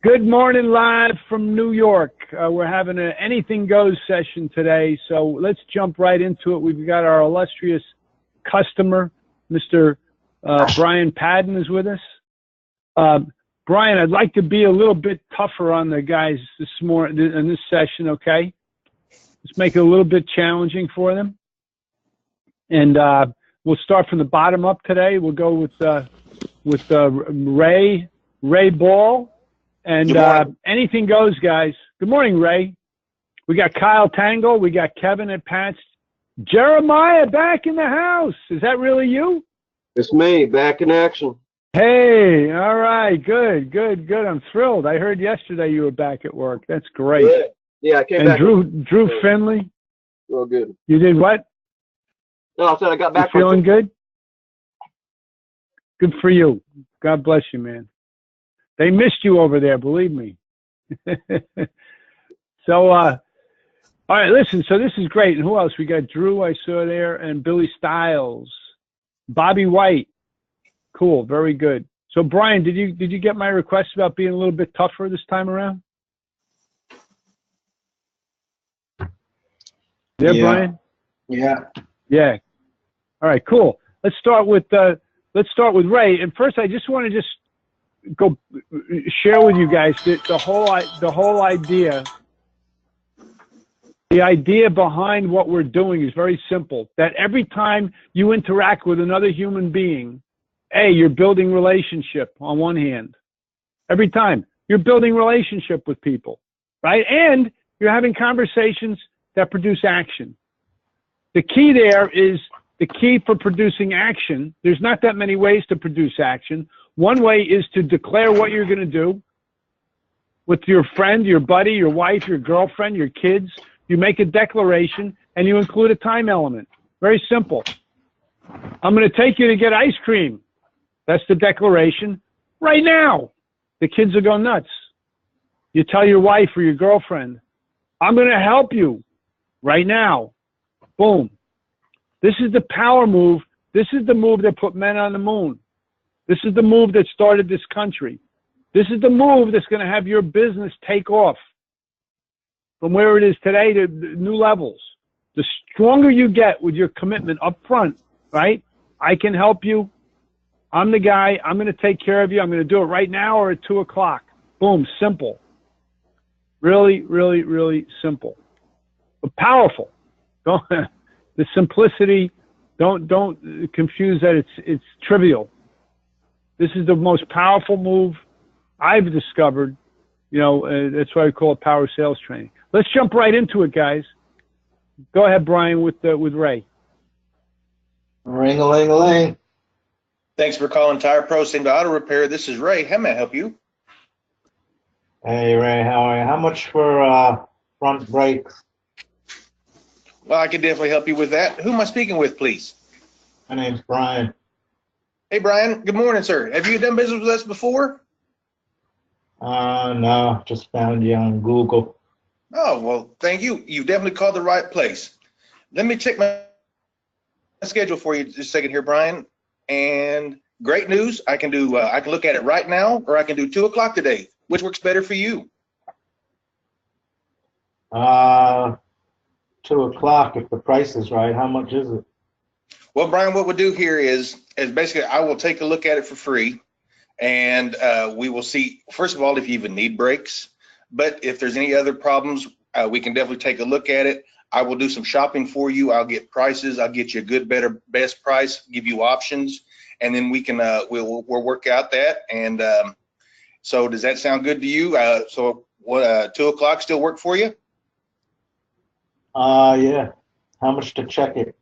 Good morning, live from New York. We're having an anything goes session today, so let's jump right into it. We've got our illustrious customer, Mr. Brian Padden, is with us. Brian, I'd like to be a little bit tougher on the guys this morning in this session, okay? Let's make it a little bit challenging for them. And we'll start from the bottom up today. We'll go with Ray Ball. And anything goes, guys. Good morning, Ray. We got Kyle Tangle. We got Kevin at Pat's. Jeremiah back in the house. Is that really you? It's me, back in action. Hey, all right. Good. I'm thrilled. I heard yesterday you were back at work. That's great. Yeah, I came back. And Drew Finley. Real good. You did what? No, I said I got back. You feeling good? Good for you. God bless you, man. They missed you over there, believe me. So, all right, listen, so this is great. And who else? We got Drew, I saw there, and Billy Stiles. Bobby White. Cool, very good. So, Brian, did you get my request about being a little bit tougher this time around? There, yeah. Brian? Yeah. All right, cool. Let's start with Ray. And first, I just want to go share with you guys the whole idea. The idea behind what we're doing is very simple. That every time you interact with another human being, you're building relationship on one hand. Every time you're building relationship with people, right? And you're having conversations that produce action. The key there is the key for producing action. There's not that many ways to produce action. One way is to declare what you're going to do with your friend, your buddy, your wife, your girlfriend, your kids. You make a declaration and you include a time element. Very simple. I'm going to take you to get ice cream. That's the declaration. Right now. The kids will go nuts. You tell your wife or your girlfriend, I'm going to help you right now. Boom. This is the power move. This is the move that put men on the moon. This is the move that started this country. This is the move that's going to have your business take off from where it is today to new levels. The stronger you get with your commitment up front, right? I can help you. I'm the guy. I'm going to take care of you. I'm going to do it right now or at 2 o'clock. Boom, simple. Really, really, really simple. But powerful. The simplicity, don't confuse that it's trivial. This is the most powerful move I've discovered. You know, that's why I call it power sales training. Let's jump right into it, guys. Go ahead, Brian, with Ray. Ring-a-ling-a-ling. Thanks for calling Tire Pro Single Auto Repair. This is Ray. How may I help you? Hey, Ray. How are you? How much for front brakes? Well, I can definitely help you with that. Who am I speaking with, please? My name's Brian. Hey, Brian. Good morning, sir. Have you done business with us before? No. Just found you on Google. Oh, well, thank you. You've definitely called the right place. Let me check my schedule for you just a second here, Brian. And great news. I can do. I can look at it right now, or I can do 2 o'clock today. Which works better for you? 2 o'clock if the price is right. How much is it? Well, Brian, what we'll do here is basically I will take a look at it for free, and we will see, first of all, if you even need brakes. But if there's any other problems, we can definitely take a look at it. I will do some shopping for you. I'll get prices. I'll get you a good, better, best price, give you options, and then we can we'll work out that. And so does that sound good to you? So what, 2 o'clock still work for you? Yeah. How much to check it?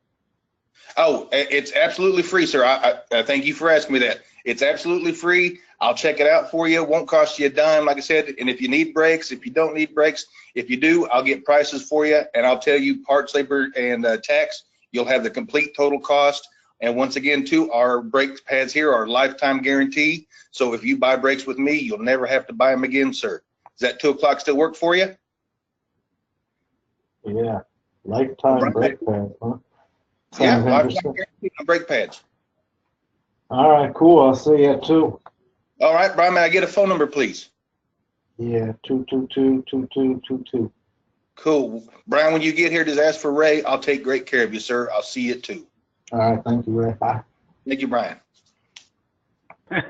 Oh, it's absolutely free, sir. I thank you for asking me that. It's absolutely free. I'll check it out for you. It won't cost you a dime, like I said. And if you need brakes, if you don't need brakes, if you do, I'll get prices for you, and I'll tell you parts, labor, and tax. You'll have the complete total cost. And once again, too, our brake pads here are lifetime guarantee. So if you buy brakes with me, you'll never have to buy them again, sir. Does that 2 o'clock still work for you? Yeah. Lifetime brake pads, huh? Yeah, lifetime guarantee on brake pads. All right, cool. I'll see you at 2. All right, Brian, may I get a phone number, please? Yeah, 222-2222. Cool. Brian, when you get here, just ask for Ray. I'll take great care of you, sir. I'll see you at 2. All right, thank you, Ray. Bye. Thank you, Brian.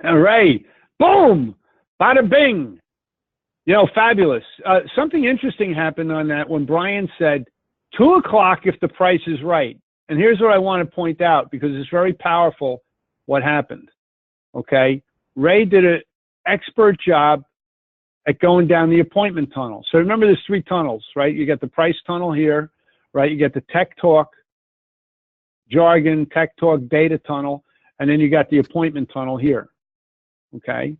Ray, boom, bada bing. You know, fabulous. Something interesting happened on that when Brian said 2 o'clock if the price is right. And here's what I want to point out because it's very powerful what happened. Okay. Ray did an expert job at going down the appointment tunnel. So remember there's 3 tunnels, right? You got the price tunnel here, right? You got the tech talk, jargon, tech talk, data tunnel, and then you got the appointment tunnel here. Okay.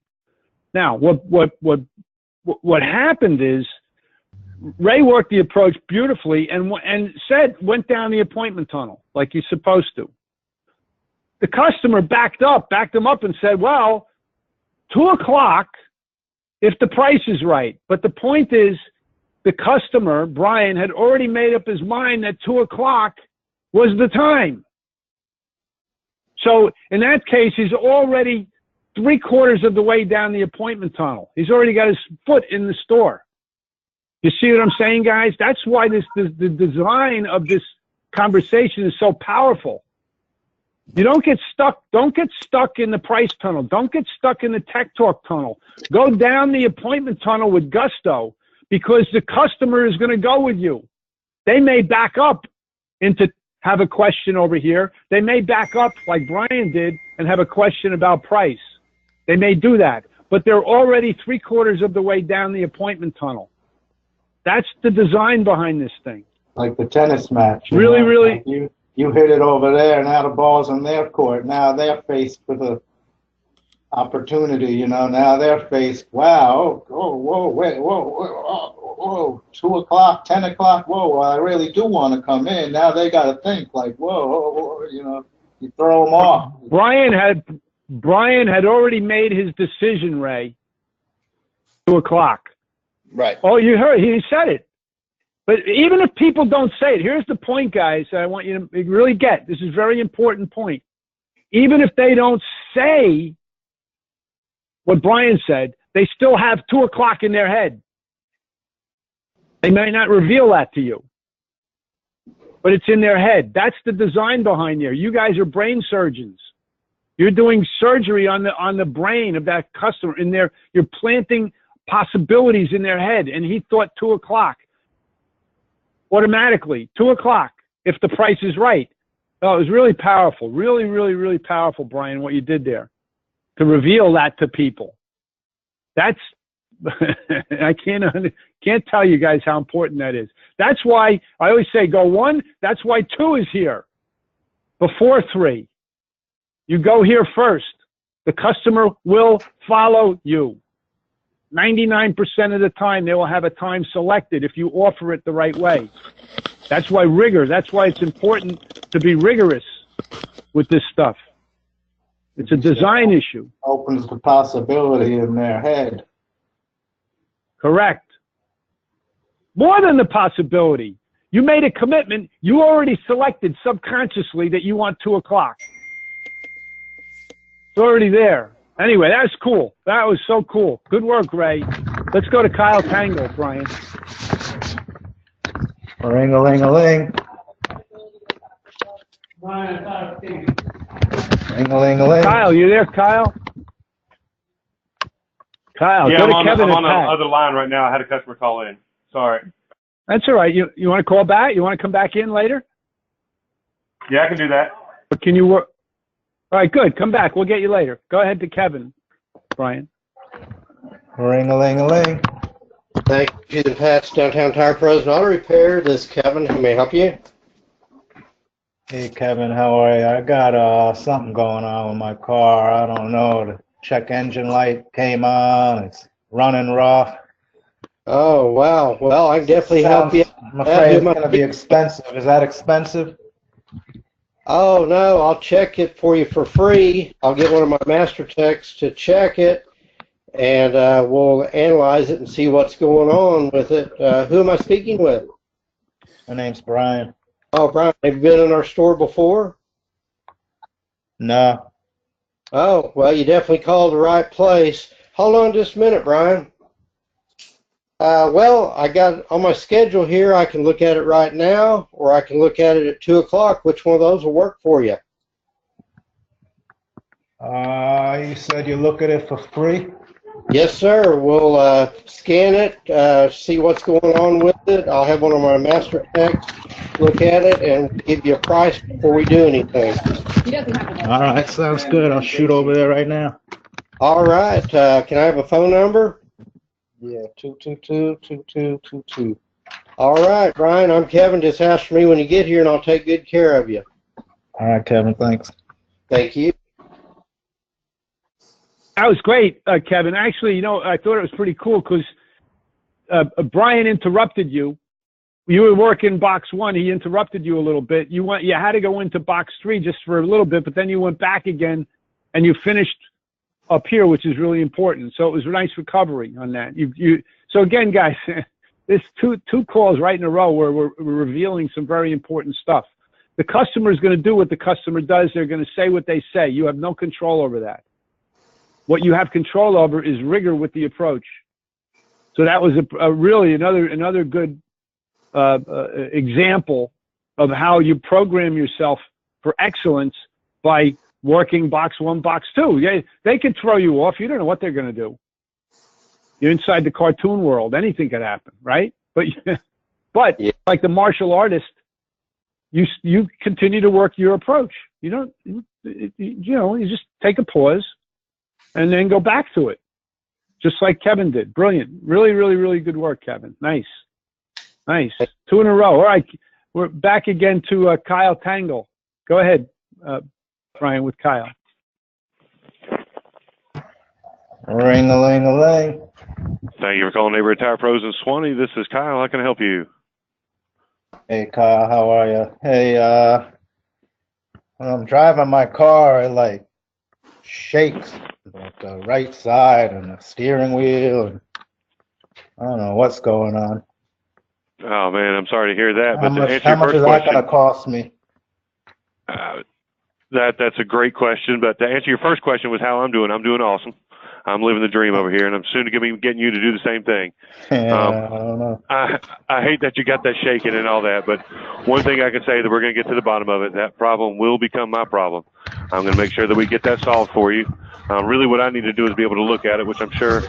Now, what happened is Ray worked the approach beautifully and went down the appointment tunnel like you're supposed to. The customer backed him up and said, well, 2 o'clock if the price is right. But the point is the customer, Brian, had already made up his mind that 2 o'clock was the time. So in that case, he's already 3/4 of the way down the appointment tunnel. He's already got his foot in the store. You see what I'm saying, guys? That's why the design of this conversation is so powerful. You don't get stuck. Don't get stuck in the price tunnel. Don't get stuck in the tech talk tunnel. Go down the appointment tunnel with gusto because the customer is going to go with you. They may back up into have a question over here. They may back up like Brian did and have a question about price. They may do that, but they're already 3/4 of the way down the appointment tunnel. That's the design behind this thing. Like the tennis match. Really, really. Like you hit it over there, now the ball's in their court. Now they're faced with a opportunity, you know. Now they're faced, wow, whoa, wait, whoa, 2 o'clock, 10 o'clock, whoa, I really do want to come in. Now they got to think like, whoa, you know, you throw them off. Brian had already made his decision, Ray. 2 o'clock. Right. Oh, you heard, he said it. But even if people don't say it, here's the point, guys, I want you to really get. This is a very important point. Even if they don't say what Brian said, they still have 2 o'clock in their head. They may not reveal that to you, but it's in their head. That's the design behind there. You guys are brain surgeons. You're doing surgery on the brain of that customer in there. You're planting possibilities in their head, and he thought 2 o'clock. Automatically, 2 o'clock, if the price is right. Oh, it was really powerful. Really, really, really powerful, Brian, what you did there. To reveal that to people. That's, I can't tell you guys how important that is. That's why I always say go 1. That's why 2 is here. Before 3. You go here first. The customer will follow you. 99% of the time, they will have a time selected if you offer it the right way. That's why rigor. That's why it's important to be rigorous with this stuff. It's a design issue. Opens the possibility in their head. Correct. More than the possibility. You made a commitment. You already selected subconsciously that you want 2 o'clock. It's already there. Anyway, that's cool. That was so cool. Good work, Ray. Let's go to Kyle Tangle, Brian. Ring-a-ling-a-ling. Ring-a-ling-a-ling. Kyle, you there, Kyle? Kyle, yeah, go to I'm Kevin on and Pat. the other line right now. I had a customer call in. Sorry. That's all right. You want to call back? You want to come back in later? Yeah, I can do that. Or can you work? All right, good. Come back. We'll get you later. Go ahead to Kevin, Brian. Ring-a-ling-a-ling. Thank you to Pat's Downtown Tire Pros and Auto Repair. This is Kevin. Who may I help you? Hey, Kevin, how are you? I got something going on with my car. I don't know. The check engine light came on. It's running rough. Oh, wow. Well, I can definitely help you. I'm afraid it's going to be expensive. Is that expensive? Oh, no, I'll check it for you for free. I'll get one of my master techs to check it, and we'll analyze it and see what's going on with it. Who am I speaking with? My name's Brian. Oh, Brian, have you been in our store before? No. Oh, well, you definitely called the right place. Hold on just a minute, Brian. Well, I got on my schedule here. I can look at it right now, or I can look at it at 2 o'clock. Which one of those will work for you? You said you look at it for free? Yes, sir. We'll scan it, see what's going on with it. I'll have one of my master techs look at it and give you a price before we do anything. All right, sounds good. I'll shoot over there right now. All right. Can I have a phone number? Yeah, 222-2222. All right, Brian. I'm Kevin. Just ask for me when you get here, and I'll take good care of you. All right, Kevin, thanks. Thank you. That was great, Kevin. Actually, I thought it was pretty cool because Brian interrupted you. You were working box 1. He interrupted you a little bit. You had to go into box 3 just for a little bit, but then you went back again, and you finished up here, which is really important. So it was a nice recovery on that. So again, guys, there's two calls right in a row where we're revealing some very important stuff. The customer is going to do what the customer does. They're going to say what they say. You have no control over that. What you have control over is rigor with the approach. So that was really another good example of how you program yourself for excellence by working box 1, box 2. They can throw you off. You don't know what they're going to do. You're inside the cartoon world. Anything could happen, right? But Yeah. like the martial artist, you continue to work your approach. You just take a pause and then go back to it, just like Kevin did. Brilliant. Really, really, really good work, Kevin. Nice. 2 in a row. All right. We're back again to Kyle Tangle. Go ahead, Brian, with Kyle. Ring-a-ling-a-ling. Thank you for calling Neighborhood Tire Pros in Swanee. This is Kyle. How can I help you? Hey, Kyle, how are you? Hey, when I'm driving my car, it shakes the right side and the steering wheel, and I don't know what's going on. Oh man, I'm sorry to hear that. But How much is that going to cost me? That's a great question. But to answer your first question was how I'm doing. I'm doing awesome. I'm living the dream over here, and I'm soon to be getting you to do the same thing. Yeah, I don't know. I hate that you got that shaking and all that, but one thing I can say that we're going to get to the bottom of it. That problem will become my problem. I'm going to make sure that we get that solved for you. Really, what I need to do is be able to look at it, which I'm sure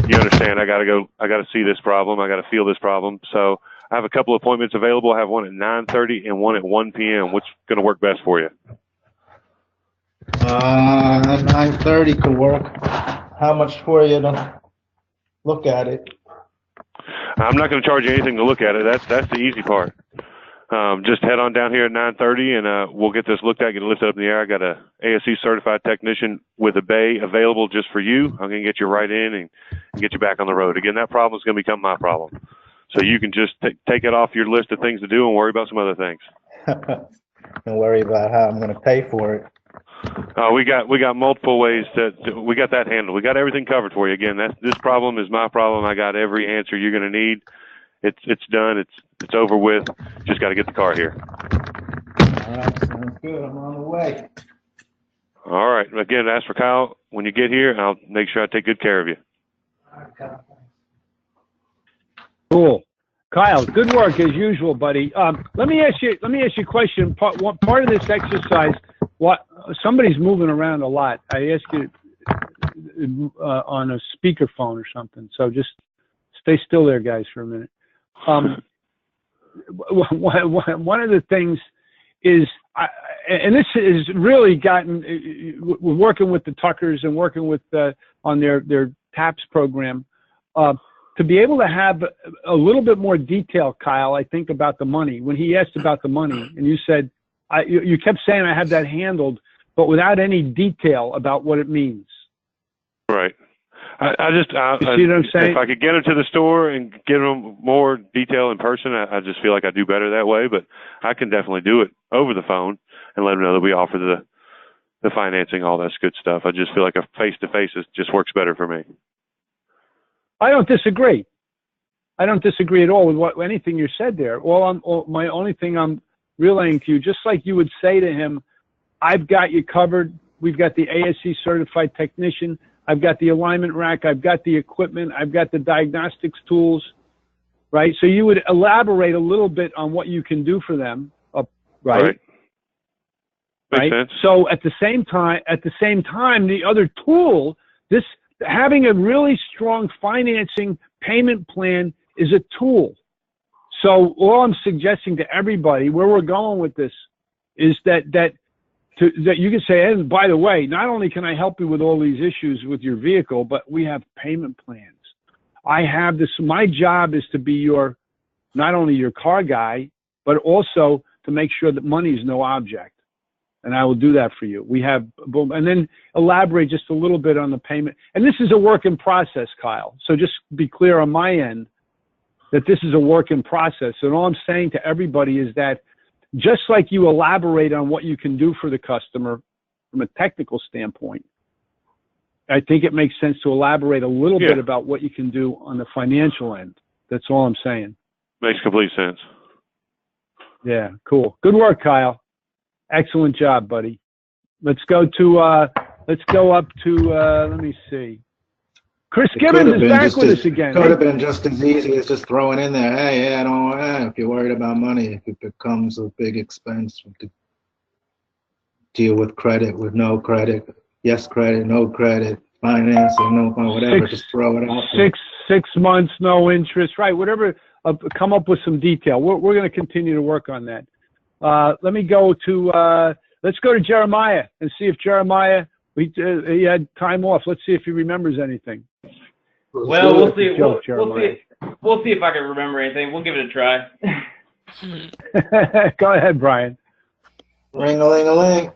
you understand. I got to see this problem. I got to feel this problem. So I have a couple appointments available. I have one at 9:30 and one at 1 p.m. What's going to work best for you? 9:30 could work. How much for you to look at it? I'm not going to charge you anything to look at it. That's the easy part. Just head on down here at 9:30, and we'll get this looked at, get it lifted up in the air. I got a ASC certified technician with a bay available just for you. I'm going to get you right in and get you back on the road. Again, that problem is going to become my problem. So you can just take it off your list of things to do and worry about some other things. Don't worry about how I'm going to pay for it. We got multiple ways we got that handled. We got everything covered for you. Again, this problem is my problem. I got every answer you're going to need. It's done. It's over with. Just got to get the car here. All right, sounds good. I'm on the way. All right. Again, ask for Kyle when you get here. I'll make sure I take good care of you. All right, Kyle. Cool. Kyle, good work as usual, buddy. Let me ask you a question. Part of this exercise, somebody's moving around a lot. I ask you on a speakerphone or something. So just stay still there, guys, for a minute. One of the things is, and this has really gotten, we're working with the Tuckers and working with on their TAPS program. To be able to have a little bit more detail, Kyle, I think, about the money. When he asked about the money, and you said, you kept saying I have that handled, but without any detail about what it means. Right. You see what I'm saying? If I could get them to the store and give them more detail in person, I just feel like I do better that way. But I can definitely do it over the phone and let them know that we offer the financing, all that good stuff. I just feel like a face-to-face just works better for me. I don't disagree. I don't disagree at all with anything you said there. My only thing I'm relaying to you, just like you would say to him, I've got you covered. We've got the ASC certified technician. I've got the alignment rack, I've got the equipment, I've got the diagnostics tools, right? So you would elaborate a little bit on what you can do for them, right? Makes sense. So at the same time, the other tool, having a really strong financing payment plan is a tool. So all I'm suggesting to everybody, where we're going with this, is that you can say, and by the way, not only can I help you with all these issues with your vehicle, but we have payment plans. I have this. My job is to be not only your car guy, but also to make sure that money is no object. And I will do that for you. We have, and then elaborate just a little bit on the payment. And this is a work in process, Kyle. So just be clear on my end that this is a work in process. And all I'm saying to everybody is that just like you elaborate on what you can do for the customer from a technical standpoint, I think it makes sense to elaborate a little bit about what you can do on the financial end. That's all I'm saying. Makes complete sense. Yeah, cool. Good work, Kyle. Excellent job, buddy. Let's go up to, let me see. Chris Gibbons is back with us again. Could have been just as easy as just throwing in there, hey, if you're worried about money, if it becomes a big expense to deal with credit, with no credit, yes credit, no credit, financing, no whatever, just throw it out there. 6 months, no interest, right, whatever, come up with some detail. We're going to continue to work on that. Let me go to, let's go to Jeremiah and see if Jeremiah, he had time off. Let's see if he remembers anything. Well, we'll see. We'll see if I can remember anything. We'll give it a try. Go ahead, Brian. Ring-a-ling-a-ling.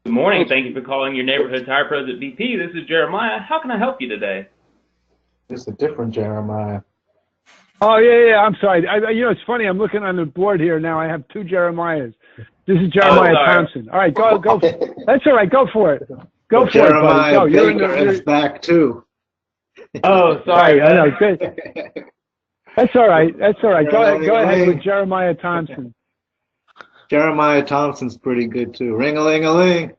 Good morning. Thank you for calling your neighborhood tire pros at BP. This is Jeremiah. How can I help you today? It's a different Jeremiah. Oh, yeah. I'm sorry. It's funny. I'm looking on the board here now. I have 2 Jeremiahs. This is Jeremiah Thompson. All right, go. That's all right. Go for it. Go for it, buddy. Go. Baker is back too. Oh, sorry. I know. Good. That's all right. Go ahead with Jeremiah Thompson. Jeremiah Thompson's pretty good too. Ring-a-ling-a-ling.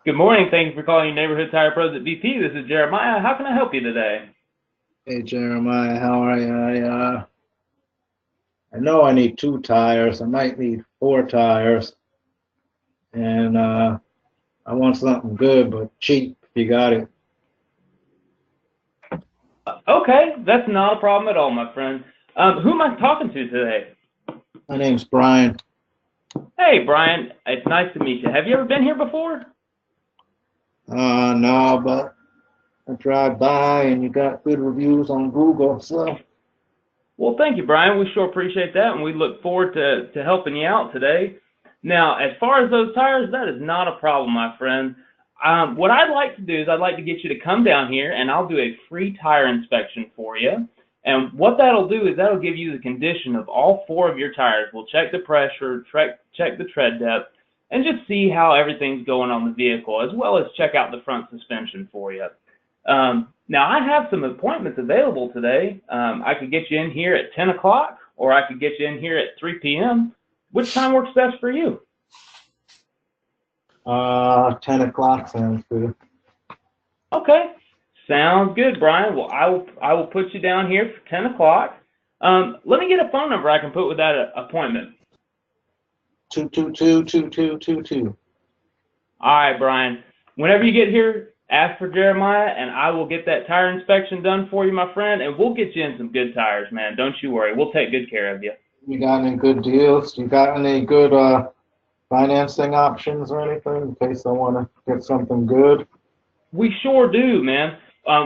Good morning. Thank you for calling your neighborhood tire pros at BP. This is Jeremiah. How can I help you today? Hey, Jeremiah, how are you? I know I need 2 tires. I might need 4 tires. And I want something good but cheap if you got it. Okay, that's not a problem at all, my friend. Who am I talking to today? My name's Brian. Hey, Brian. It's nice to meet you. Have you ever been here before? No, but I drive by and you got good reviews on Google, so. Well, thank you, Brian. We sure appreciate that, and we look forward to helping you out today. Now, as far as those tires, that is not a problem, my friend. What I'd like to do is I'd like to get you to come down here, and I'll do a free tire inspection for you. And what that'll do is that'll give you the condition of all 4 of your tires. We'll check the pressure, check the tread depth, and just see how everything's going on the vehicle, as well as check out the front suspension for you. Now, I have some appointments available today. I could get you in here at 10 o'clock, or I could get you in here at 3 p.m. Which time works best for you? 10 o'clock sounds good. Okay. Sounds good, Brian. Well, I will put you down here for 10 o'clock. Let me get a phone number I can put with that appointment. 222-2222. All right, Brian. Whenever you get here, ask for Jeremiah, and I will get that tire inspection done for you, my friend, and we'll get you in some good tires, man. Don't you worry. We'll take good care of you. You got any good deals? You got any good financing options or anything in case I want to get something good? We sure do, man.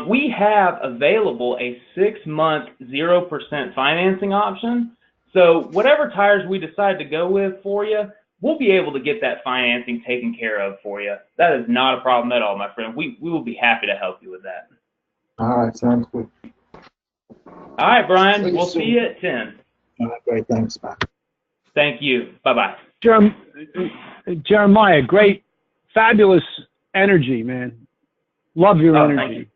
We have available a 6-month 0% financing option. So whatever tires we decide to go with for you, we'll be able to get that financing taken care of for you. That is not a problem at all, my friend. We will be happy to help you with that. All right, sounds good. All right, Brian. We'll see you at 10. All right, great. Thanks. Bye. Thank you. Bye-bye. Jeremiah, great, fabulous energy, man. Love your energy.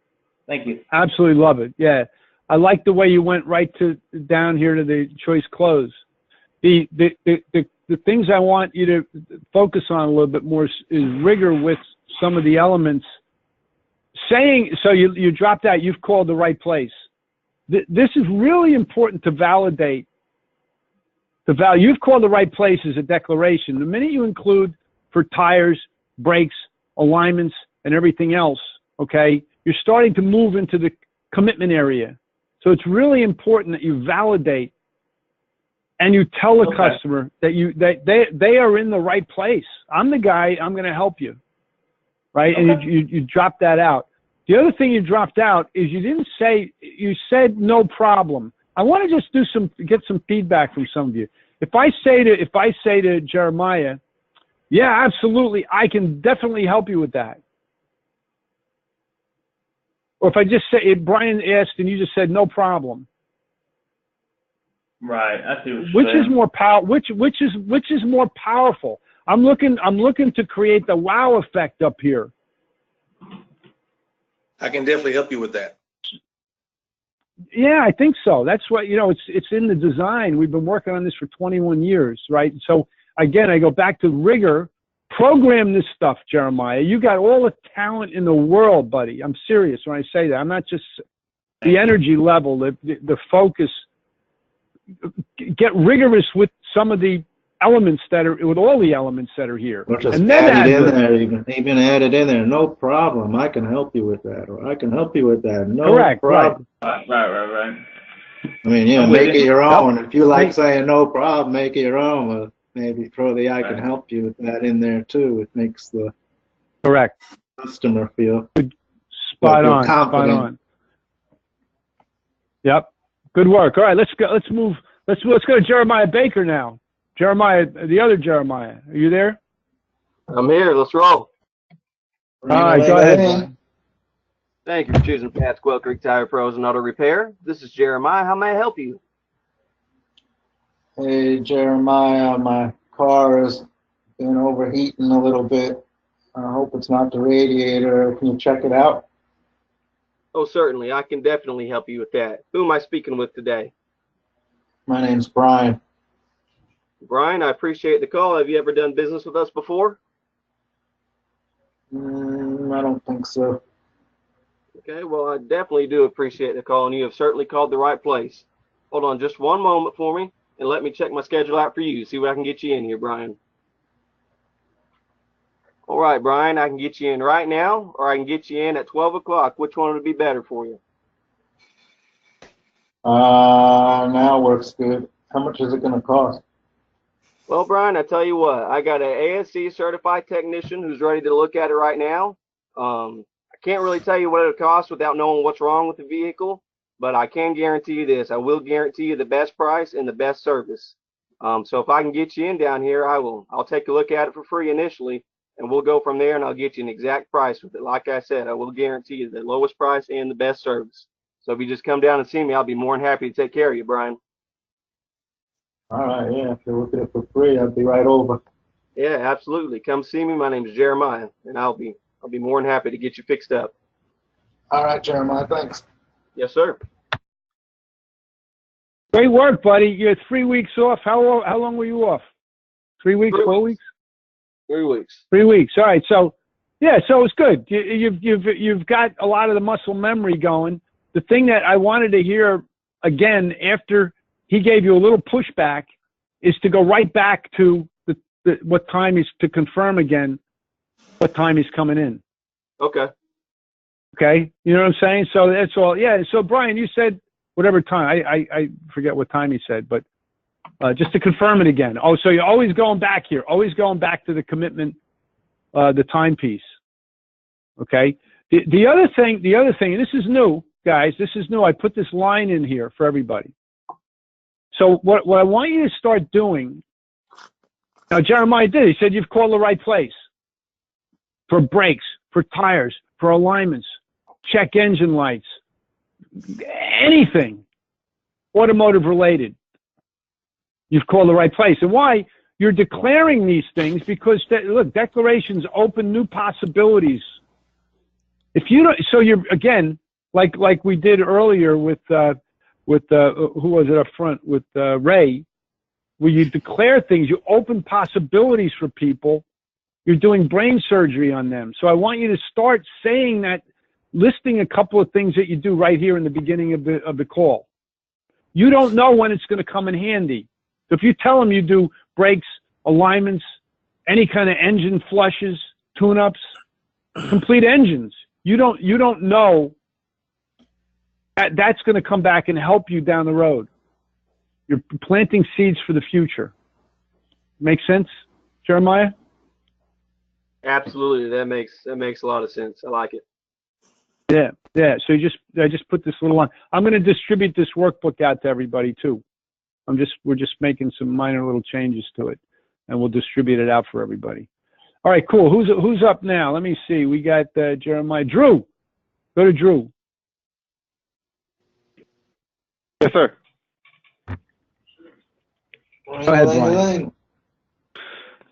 Thank you. Absolutely love it. Yeah. I like the way you went right down here to the choice close. The the things I want you to focus on a little bit more is rigor with some of the elements. Saying, so you dropped out, you've called the right place. This is really important to validate the value. You've called the right place as a declaration. The minute you include for tires, brakes, alignments, and everything else, okay, you're starting to move into the commitment area. So it's really important that you validate and you tell the customer that they are in the right place. I'm the guy, I'm going to help you, right? Okay. And you drop that out. The other thing you dropped out is you didn't say, you said no problem. I want to just get some feedback from some of you. If I say to Jeremiah, yeah, absolutely, I can definitely help you with that. Or if I just say, Brian asked and you just said no problem. Right, I see what you're which saying. Is more which is more powerful? I'm looking to create the wow effect up here. I can definitely help you with that. Yeah, I think so. That's what, it's in the design. We've been working on this for 21 years, right? So again, I go back to rigor. Program this stuff, Jeremiah. You got all the talent in the world, buddy. I'm serious when I say that. I'm not just the energy level, the focus. Get rigorous with some of the elements with all the elements that are here. Or just and then add it in there, even add it in there. No problem. I can help you with that, or I can help you with that. No Correct, problem. Right. I mean, make it your own. If you like saying no problem, make it your own. Maybe throw the I can help you with that in there too. It makes the customer feel spot on. confident. Spot on. Yep. Good work. All right, let's go. Let's move. Let's go to Jeremiah Baker now. Jeremiah, the other Jeremiah. Are you there? I'm here. Let's roll. All right, go ahead. Thank you for choosing Pat's Quail Creek Tire Pros and Auto Repair. This is Jeremiah. How may I help you? Hey, Jeremiah, my car has been overheating a little bit. I hope it's not the radiator. Can you check it out? Oh, certainly. I can definitely help you with that. Who am I speaking with today? My name's Brian. Brian, I appreciate the call. Have you ever done business with us before? I don't think so. Okay, well, I definitely do appreciate the call, and you have certainly called the right place. Hold on just one moment for me, and let me check my schedule out for you, see what I can get you in here, Brian. All right, Brian, I can get you in right now, or I can get you in at 12 o'clock. Which one would be better for you? Now works good. How much is it going to cost? Well, Brian, I tell you what, I got an ASC certified technician who's ready to look at it right now. I can't really tell you what it'll cost without knowing what's wrong with the vehicle, but I can guarantee you this. I will guarantee you the best price and the best service. So if I can get you in down here, I will. I'll take a look at it for free initially, and we'll go from there, and I'll get you an exact price with it. Like I said, I will guarantee you the lowest price and the best service. So if you just come down and see me, I'll be more than happy to take care of you, Brian. All right, yeah, if you're looking at it for free, I'll be right over. Yeah, absolutely. Come see me. My name is Jeremiah, and I'll be more than happy to get you fixed up. All right, Jeremiah, thanks. Yes, sir. Great work, buddy. You had 3 weeks off. How long were you off? 3 weeks, 4 weeks? 3 weeks. 3 weeks. All right. So, yeah. So it's good. You've got a lot of the muscle memory going. The thing that I wanted to hear again after he gave you a little pushback is to go right back to what time is to confirm again what time he's coming in. Okay. Okay. You know what I'm saying? So that's all. Yeah. So Brian, you said whatever time. I forget what time he said, but just to confirm it again. Oh, so you're always going back here, always going back to the commitment, the timepiece. Okay. The other thing, and this is new, guys, this is new. I put this line in here for everybody. So what I want you to start doing, now Jeremiah did, he said you've called the right place for brakes, for tires, for alignments, check engine lights, anything automotive related. You've called the right place. And why? You're declaring these things because, look, declarations open new possibilities. If you don't, so you're, again, like we did earlier with who was it up front with Ray, where you declare things, you open possibilities for people. You're doing brain surgery on them. So I want you to start saying that, listing a couple of things that you do right here in the beginning of the call. You don't know when it's going to come in handy. If you tell them you do brakes, alignments, any kind of engine flushes, tune-ups, complete engines, you don't know that that's going to come back and help you down the road. You're planting seeds for the future. Make sense, Jeremiah? Absolutely, that makes a lot of sense. I like it. Yeah. So I just put this little on. I'm going to distribute this workbook out to everybody too. We're just making some minor little changes to it, and we'll distribute it out for everybody. All right, cool. Who's up now? Let me see. We got Jeremiah. Drew. Go to Drew. Yes, sir. Go ahead, Brian.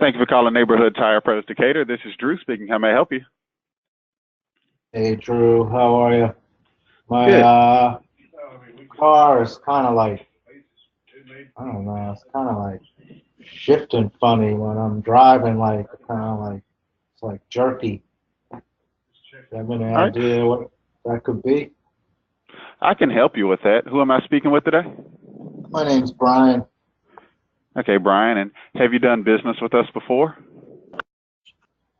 Thank you for calling Neighborhood Tire Pros Decatur. This is Drew speaking. How may I help you? Hey, Drew. How are you? My car is kind of like, I don't know, it's kind of like shifting funny when I'm driving, like kind of like, it's like jerky. Do you have any idea what that could be? I can help you with that. Who am I speaking with today? My name's Brian. Okay, Brian, and have you done business with us before?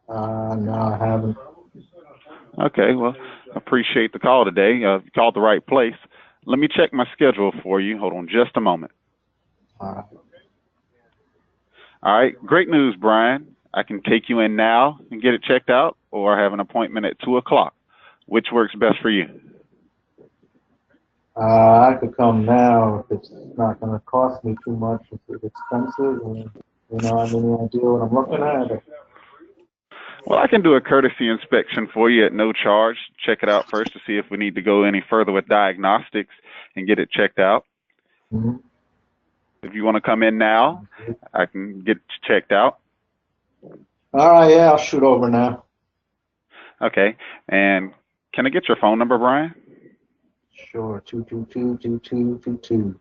No, I haven't. Okay, well, I appreciate the call today. You called the right place. Let me check my schedule for you. Hold on just a moment. All right, great news, Brian. I can take you in now and get it checked out, or I have an appointment at 2 o'clock. Which works best for you? I could come now if it's not going to cost me too much, if it's expensive, and, I have any idea what I'm looking at. Well, I can do a courtesy inspection for you at no charge. Check it out first to see if we need to go any further with diagnostics and get it checked out. Mm-hmm. If you want to come in now, I can get it checked out. All right, yeah, I'll shoot over now. Okay, and can I get your phone number, Brian? Sure, 222-2222.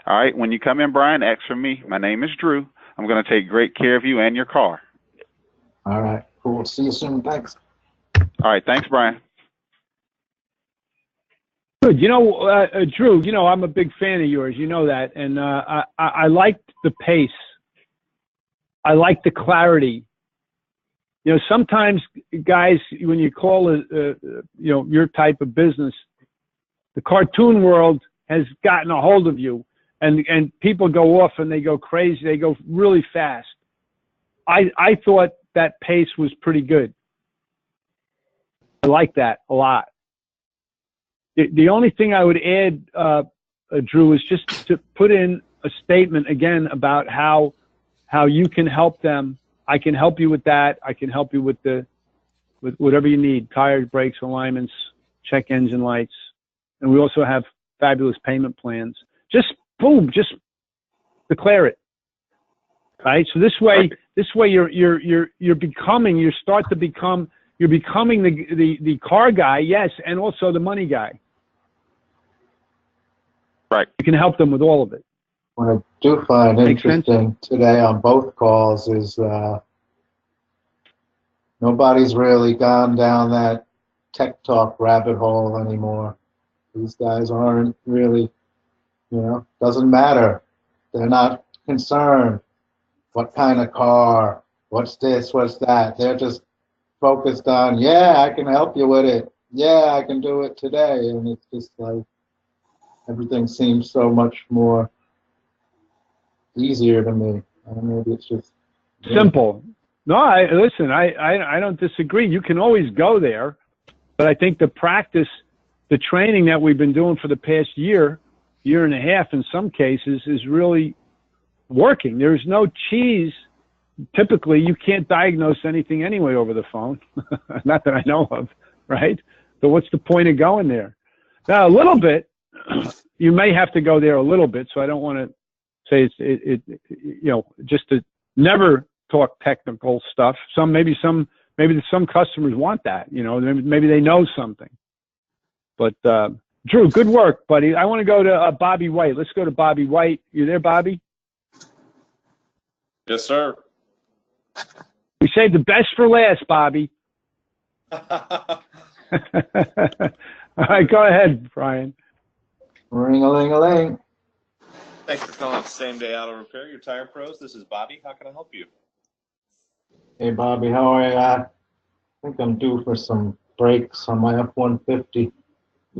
All right, when you come in, Brian, ask for me. My name is Drew. I'm going to take great care of you and your car. All right, cool. See you soon. Thanks. All right, thanks, Brian. Good. Drew, I'm a big fan of yours. You know that. And I like the pace. I like the clarity. Sometimes, guys, when you call your type of business, the cartoon world has gotten a hold of you, and people go off and they go crazy. They go really fast. I thought that pace was pretty good. I like that a lot. The only thing I would add, Drew, is just to put in a statement again about how you can help them. I can help you with that. I can help you with whatever you need: tires, brakes, alignments, check engine lights. And we also have fabulous payment plans. Just boom, just declare it. Right? So this way you're becoming the car guy, yes, and also the money guy. Right. You can help them with all of it. What I do find interesting today on both calls is nobody's really gone down that tech talk rabbit hole anymore. These guys aren't really, doesn't matter. They're not concerned. What kind of car? What's this? What's that? They're just focused on, yeah, I can help you with it. Yeah, I can do it today. And it's just like everything seems so much more easier to me. Maybe it's just simple. No, I don't disagree. You can always go there, but I think the practice, the training that we've been doing for the past year and a half in some cases is really working. There's no cheese. Typically, you can't diagnose anything anyway over the phone. Not that I know of, right? So what's the point of going there? Now, a little bit, you may have to go there a little bit, so I don't want to say just to never talk technical stuff. Maybe some customers want that, maybe they know something. But Drew, good work, buddy. I want to go to Bobby White. Let's go to Bobby White. You there, Bobby? Yes, sir. We saved the best for last, Bobby. All right, go ahead, Brian. Ring-a-ling-a-ling. Thanks for calling Same Day Auto Repair, your tire pros. This is Bobby. How can I help you? Hey, Bobby, how are you? I think I'm due for some brakes on my F-150. You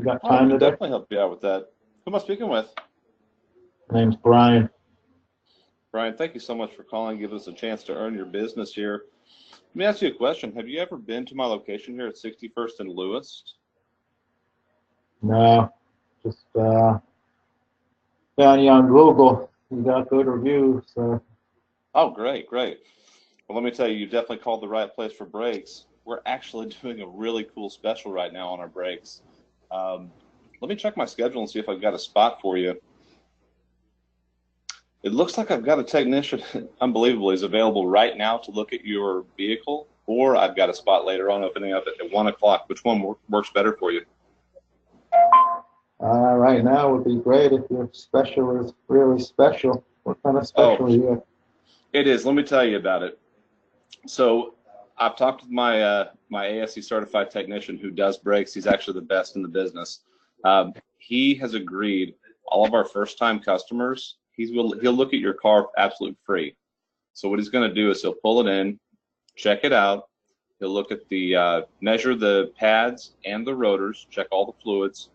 got Oh, time we can today? definitely help you out with that. Who am I speaking with? My name's Brian. Brian, thank you so much for calling. Give us a chance to earn your business here. Let me ask you a question. Have you ever been to my location here at 61st and Lewis? No, just found you on Google. You got good reviews, so. Oh, great, great. Well, let me tell you, you definitely called the right place for brakes. We're actually doing a really cool special right now on our brakes. Let me check my schedule and see if I've got a spot for you. It looks like I've got a technician, unbelievably, is available right now to look at your vehicle, or I've got a spot later on opening up at 1 o'clock. Which one works better for you? Right now would be great if your special is really special. What kind of special are you? It is. Let me tell you about it. So I've talked with my my ASE certified technician who does brakes. He's actually the best in the business. He has agreed all of our first time customers, he'll look at your car absolutely free. So what he's going to do is he'll pull it in, check it out. He'll look at the measure the pads and the rotors, check all the fluids,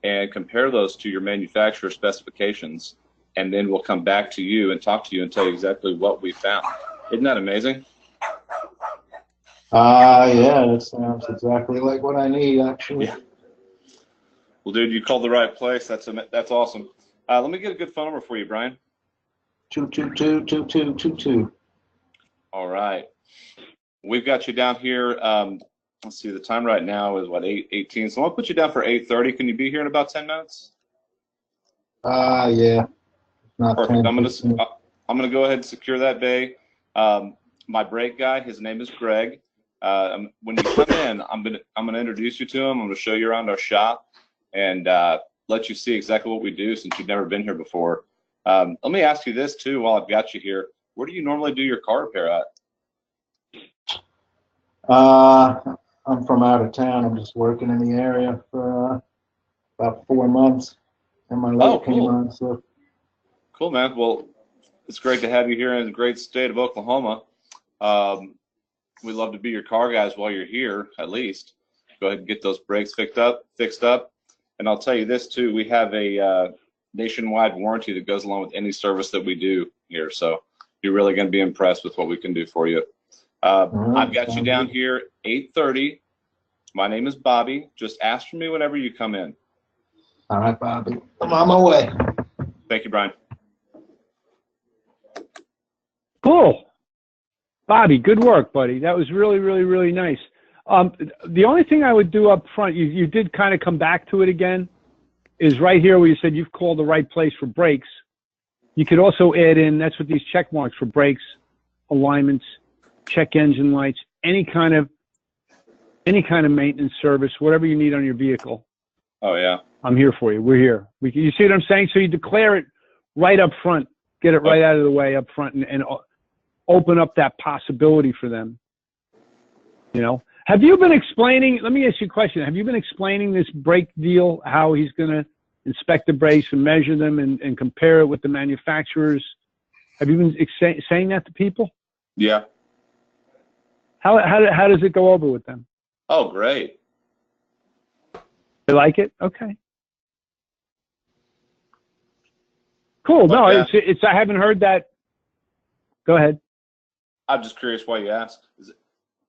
and compare those to your manufacturer specifications. And then we'll come back to you and talk to you and tell you exactly what we found. Isn't that amazing? Yeah, that sounds exactly like what I need, actually. Yeah. Well, dude, you called the right place. That's awesome. Let me get a good phone number for you, Brian. 222-2222. All right. We've got you down here. Let's see, the time right now is what, 8:18. So I'll put you down for 8:30. Can you be here in about 10 minutes? Yeah. Not Perfect. 10, I'm gonna go ahead and secure that bay. My brake guy, his name is Greg. When you come in, I'm gonna introduce you to him. I'm gonna show you around our shop and let you see exactly what we do since you've never been here before. Let me ask you this too while I've got you here. Where do you normally do your car repair at? I'm from out of town. I'm just working in the area for about 4 months, and my leg came on. So cool, man. Well, it's great to have you here in the great state of Oklahoma. We'd love to be your car guys while you're here, at least. Go ahead and get those brakes fixed up. And I'll tell you this too, we have a nationwide warranty that goes along with any service that we do here. So you're really going to be impressed with what we can do for you. I've got you down here 8:30. My name is Bobby. Just ask for me whenever you come in. All right, Bobby. I'm on my way. Thank you, Brian. Cool. Bobby, good work, buddy. That was really, really, really nice. The only thing I would do up front, you did kind of come back to it again, is right here where you said you've called the right place for brakes. You could also add in, that's what these check marks for brakes, alignments, check engine lights, any kind of maintenance service, whatever you need on your vehicle. Oh, yeah. I'm here for you. We're here. You see what I'm saying? So you declare it right up front, get it right out of the way up front, and open up that possibility for them. You know, have you been explaining, let me ask you a question. Have you been explaining this brake deal, how he's going to inspect the brakes and measure them and compare it with the manufacturers? Have you been saying that to people? Yeah. How does it go over with them? Oh, great. They like it? Okay. Cool. No, it's I haven't heard that. Go ahead. I'm just curious why you asked. Do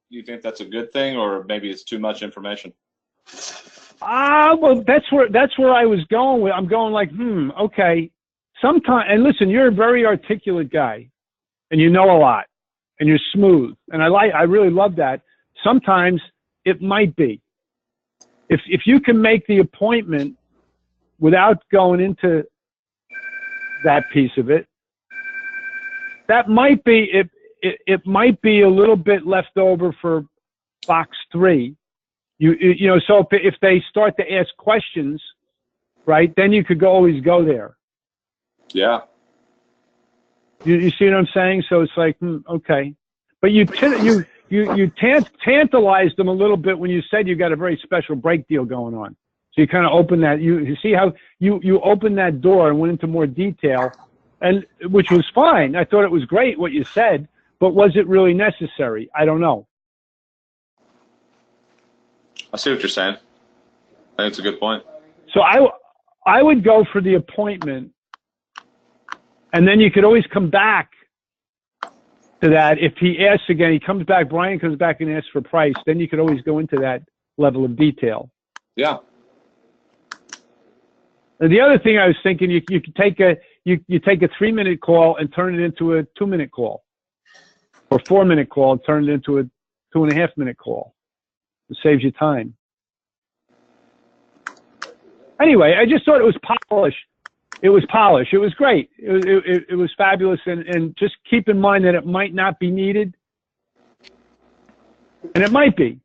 you think that's a good thing, or maybe it's too much information? Well, that's where I was going with. I'm going like, okay. Sometimes, and listen, you're a very articulate guy, and you know a lot, and you're smooth, and I really love that. Sometimes it might be. If you can make the appointment without going into that piece of it, that might be it might be a little bit left over for box 3. You know, so if they start to ask questions, right, then you could always go there. Yeah. You see what I'm saying? So it's like, okay. But you tantalized them a little bit when you said you got a very special brake deal going on. So you kind of opened that. You see how you opened that door and went into more detail, and which was fine. I thought it was great what you said, but was it really necessary? I don't know. I see what you're saying. I think it's a good point. So I would go for the appointment, and then you could always come back to that. If he asks again, he comes back, Brian comes back and asks for price, then you could always go into that level of detail. Yeah. And the other thing I was thinking, you could take a 3-minute call and turn it into a 2-minute call, or 4-minute call and turn it into a 2.5-minute call. It saves you time. Anyway, I just thought it was polished. It was polished. It was great. It was fabulous. And just keep in mind that it might not be needed. And it might be.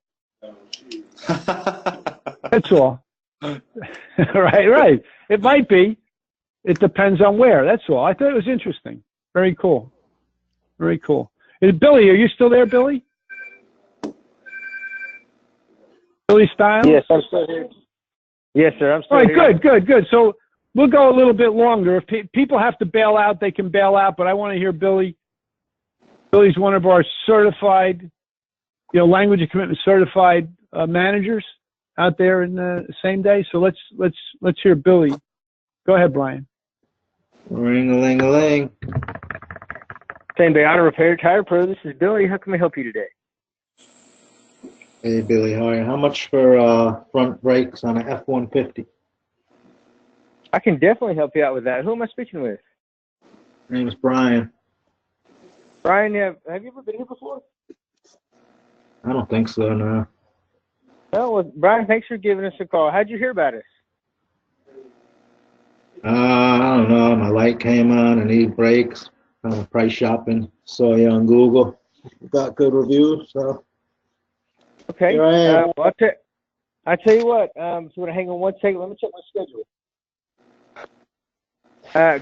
That's all. Right. It might be. It depends on where. That's all. I thought it was interesting. Very cool. Very cool. Billy, are you still there, Billy? Billy Stiles? Yes, I'm still here. Yes, sir. I'm still here. All right, good. So we'll go a little bit longer. If people have to bail out, they can bail out, but I want to hear Billy. Billy's one of our certified, language and commitment certified managers out there in the same day. So let's hear Billy. Go ahead, Brian. Ring-a-ling-a-ling. Same day auto repair tire pro. This is Billy. How can we help you today? Hey, Billy, how much for front brakes on a F-150? I can definitely help you out with that. Who am I speaking with? My name's Brian. Brian, have you ever been here before? I don't think so, no. Well, Brian, thanks for giving us a call. How'd you hear about us? I don't know. My light came on. I need brakes. Price shopping. Saw you on Google. Got good reviews, so. Okay. Here I am. Well, I tell you what. So I'm gonna hang on one second. Let me check my schedule.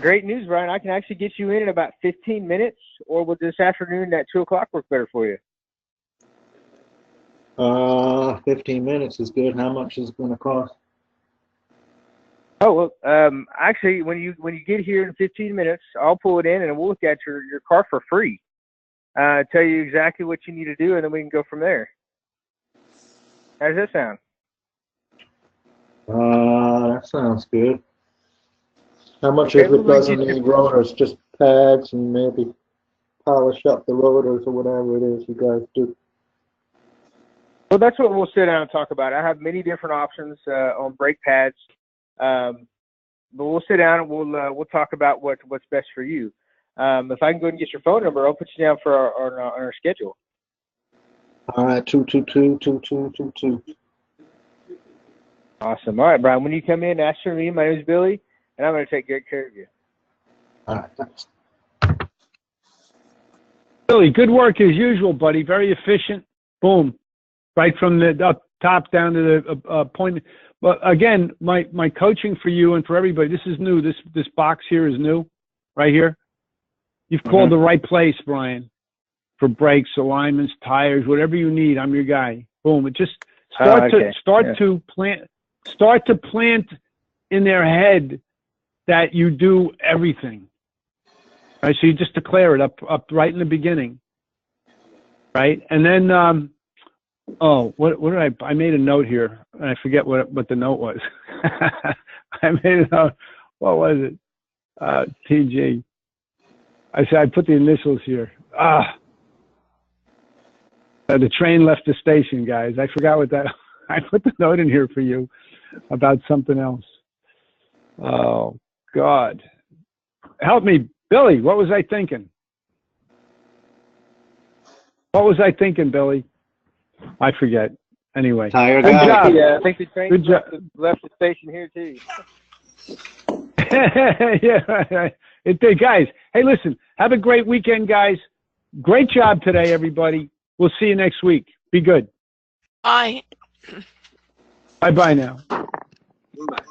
Great news, Brian. I can actually get you in about 15 minutes, or will this afternoon at 2 o'clock work better for you? 15 minutes is good. How much is it going to cost? Oh, well, actually, when you get here in 15 minutes, I'll pull it in and we'll look at your car for free. Tell you exactly what you need to do, and then we can go from there. How does that sound? That sounds good. How much if it doesn't need rotors? Just pads and maybe polish up the rotors or whatever it is you guys do. Well, that's what we'll sit down and talk about. I have many different options on brake pads, but we'll sit down and we'll talk about what's best for you. If I can go and get your phone number, I'll put you down for our schedule. All right, 222-2222. Awesome. All right, Brian. When you come in, ask for me. My name is Billy, and I'm going to take good care of you. All right, thanks. Billy, good work as usual, buddy. Very efficient. Boom. Right from the up top down to the appointment. But again, my coaching for you and for everybody, this is new. This box here is new, right here. You've called the right place, Brian, for brakes, alignments, tires, whatever you need. I'm your guy. Boom. It just start to plant in their head that you do everything. Right. So you just declare it up right in the beginning. Right. And then, what did I made a note here and I forget what the note was. I made a note. What was it? TG. I said, I put the initials here. The train left the station, guys. I forgot what that, I put the note in here for you about something else. Oh, God. Help me, Billy. What was I thinking? What was I thinking, Billy? I forget. Anyway. Tire good guy. job. Yeah, I think the train left the station here, too. Yeah, right. It did, guys. Hey, listen, have a great weekend, guys. Great job today, everybody. We'll see you next week. Be good. Bye. Bye-bye now. Bye.